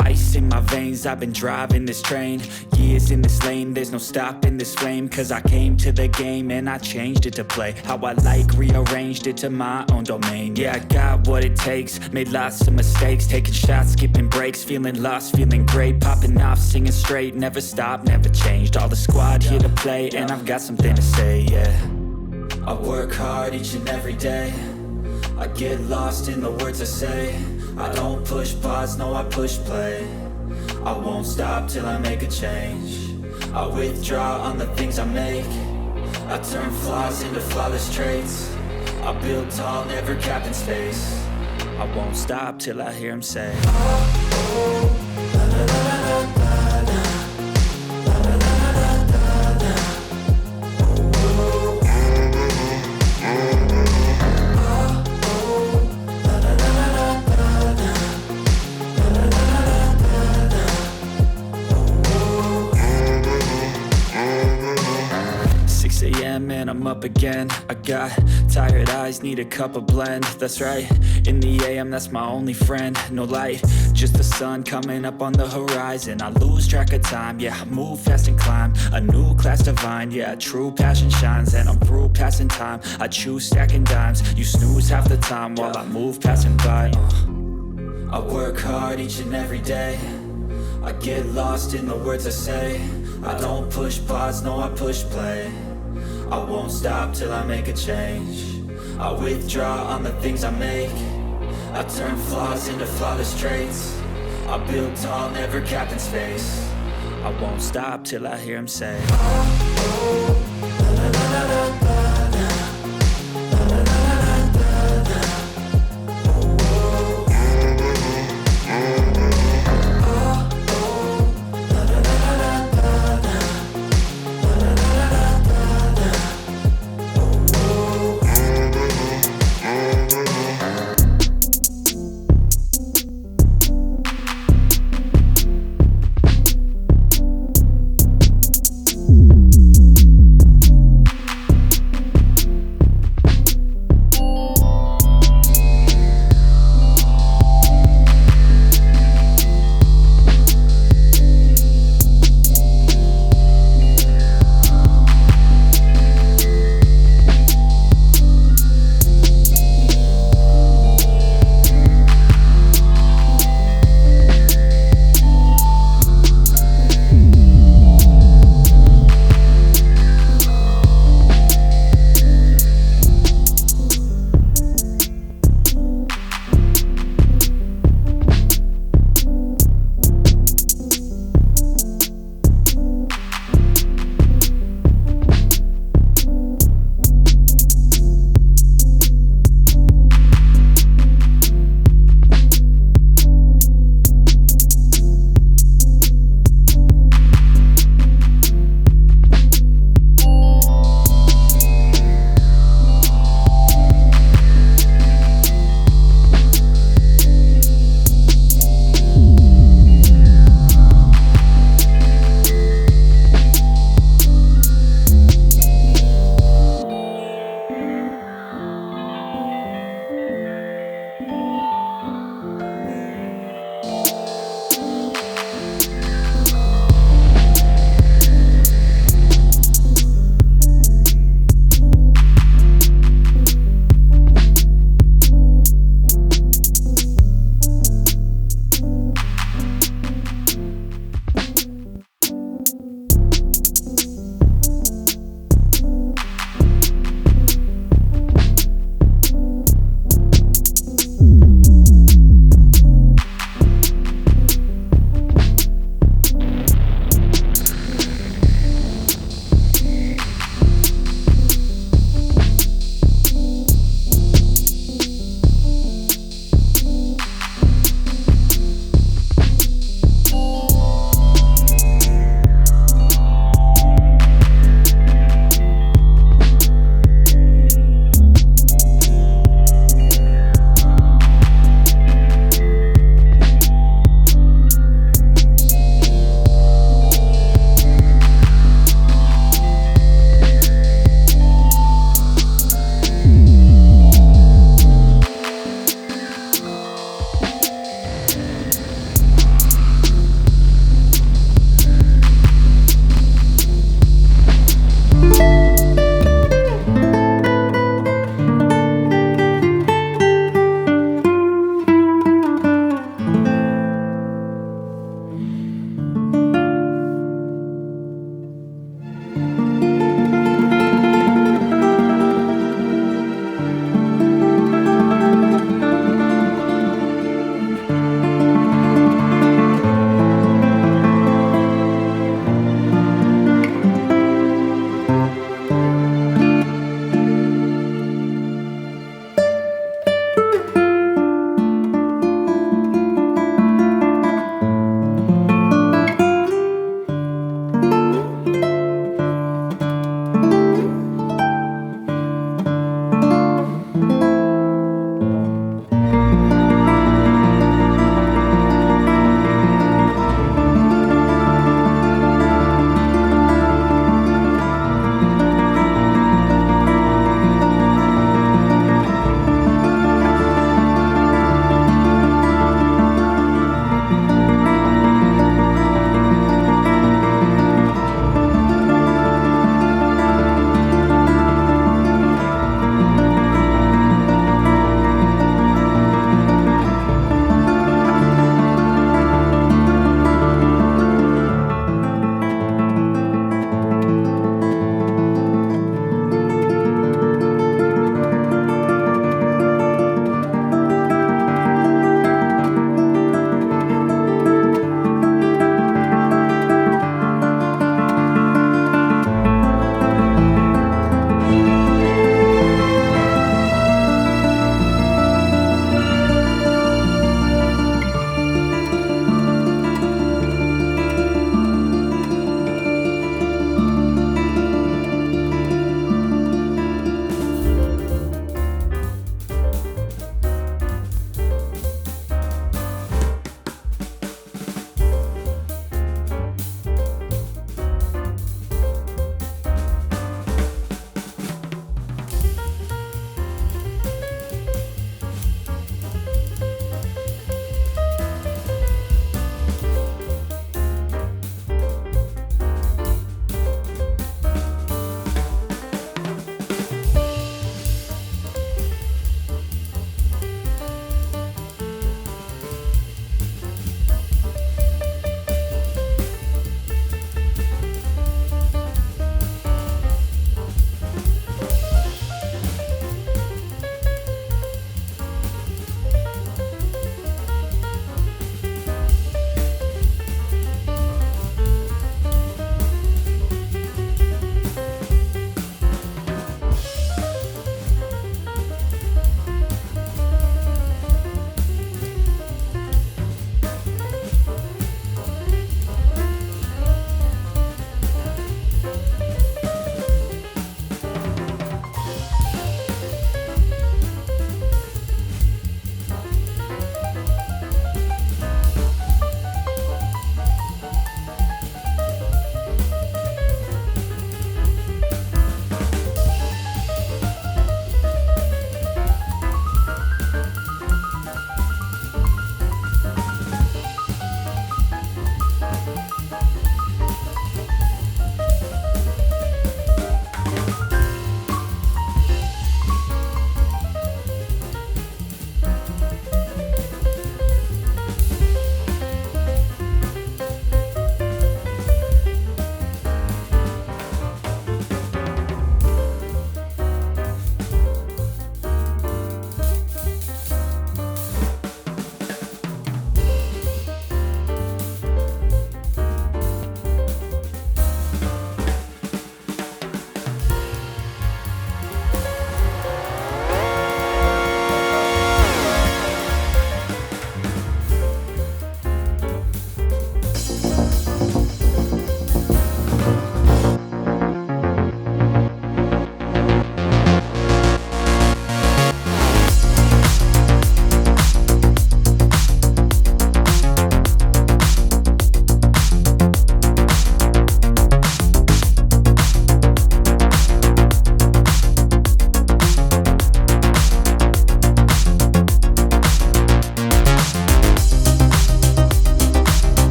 Ice in my veins, I've been driving this train. Years in this lane, there's no stopping this flame. Cause I came to the game and I changed it to play how I like, rearranged it to my own domain. Yeah, I got what it takes, made lots of mistakes, taking shots, skipping breaks, feeling lost, feeling great, popping off, singing straight, never stopped, never changed. All the squad here to play, and I've got something to say, yeah. I work hard each and every day, I get lost in the words I say. I don't push pause, no I push play. I won't stop till I make a change. I withdraw on the things I make. I turn flaws into flawless traits. I build tall, never capped in space. I won't stop till I hear him say, oh, oh, la, la, la, la, la. And I'm up again. I got tired eyes, need a cup of blend. That's right, in the AM, that's my only friend. No light, just the sun coming up on the horizon. I lose track of time, yeah, I move fast and climb a new class divine, yeah, true passion shines. And I'm through passing time, I choose stacking dimes. You snooze half the time while I move passing by. I work hard each and every day, I get lost in the words I say. I don't push pause, no I push play. I won't stop till I make a change. I withdraw on the things I make. I turn flaws into flawless traits. I build tall, never capped in space. I won't stop till I hear him say, oh, oh, la, la, la, la, la.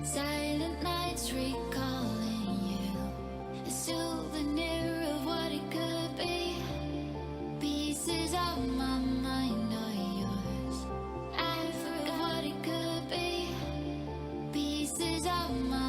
Silent nights recalling you, a souvenir of what it could be. Pieces of my mind are yours. I forgot what it could be. Pieces of my